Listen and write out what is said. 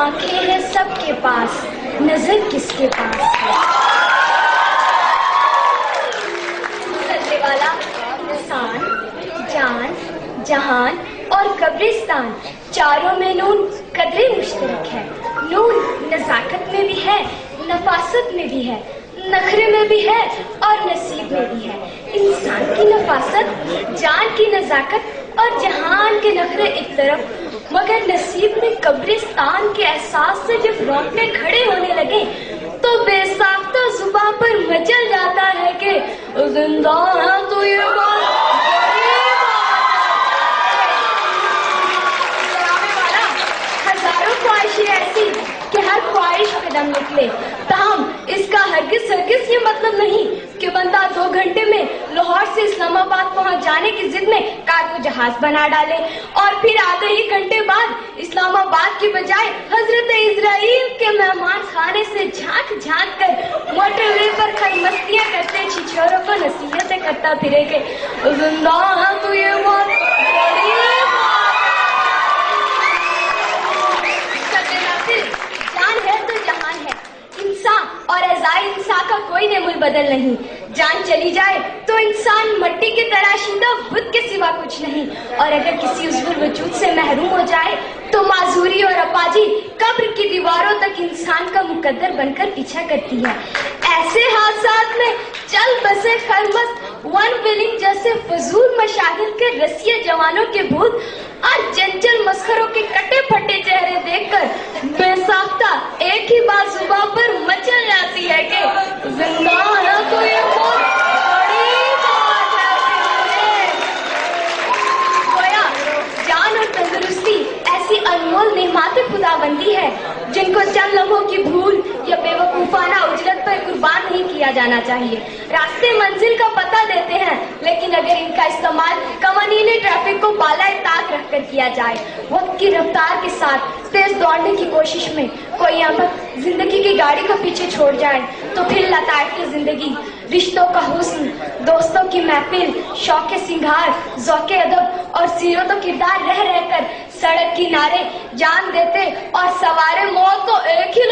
आंखें हैं सबके पास, नजर किसके पास है। सजने वाला इंसान, जान, जहान और कब्रिस्तान, चारों में नून कदरे मुश्तरक है। नून नजाकत में भी है, नफासत में भी है, नखरे में भी है और नसीब में भी है। इंसान की नफासत, जान की नजाकत और जहान के नखरे एक तरफ, मगर नसीब में कब्रिस्तान के एहसास से जब रोंगटे खड़े होने लगे तो बेसाख्ता जुबान पर मचल जाता है कि जिंदा है तो ये बात बड़ी बात है। हजारों ख्वाहिशें ऐसी कि हर ख्वाहिश पे दम निकले, ताहम इसका हरगिज हरगिज ये मतलब नहीं कि बंदा 2 घंटे में लाहौर से इस्लामाबाद पहुंच जाने की जिद में कार्गो जहाज बना डाले और फिर आधे ही घंटे बाद इस्लामाबाद की बजाय हजरत इजराइल के मेहमान खाने से झांक झांक कर मोटरवे पर खड़ी मस्तियां करते छिछोरों को नसीहतें करता फिरे के जिंदा है तो ये बात बड़ी जान है तो जहान है। इंसान और अज़ाई इंसान का कोई नेमुल बदल नहीं। जान चली जाए तो इंसान मट्टी की तराशीदा बुत के सिवा कुछ नहीं, और अगर किसी उज़्व वजूद से महरूम हो जाए तो माजूरी और अपाजी कब्र की दीवारों तक इंसान का मुकद्दर बनकर पीछा करती है। ऐसे हादसात में चल बसे खरमस्त वन विलिंग जैसे फजूल मशागिल के रसिया जवानों के भूत और जंजल मस्खरों के कटे फटे चेहरे देखकर बेसाख्ता एक ही बात जुबान पर मचल जाती है कि जिंदा है तो ये बहुत बड़ी बात है। गोया जान और तंदुरुस्ती ऐसी अनमोल नेमाते खुदाबंदी है जिनको चंद लम्हों की भूल या बेवकूफाना उजलत पर कुर्बान नहीं किया जाना चाहिए। रास्ते मंजिल का पता देते हैं, लेकिन अगर इनका इस्तेमाल कवानीने ट्रैफिक को बालाए ताक रखकर किया जाए, वक्त की रफ्तार के साथ तेज दौड़ने की कोशिश में कोई अहमद जिंदगी की गाड़ी को पीछे छोड़ जाए तो फिर लताड़ती की जिंदगी, रिश्तों का हुस्न, दोस्तों की महफिल, शौक सिंगार, ज़ौक़ अदब और सीरत व किरदार रह रहकर सड़क किनारे जान देते और सवारे मौत को एक ही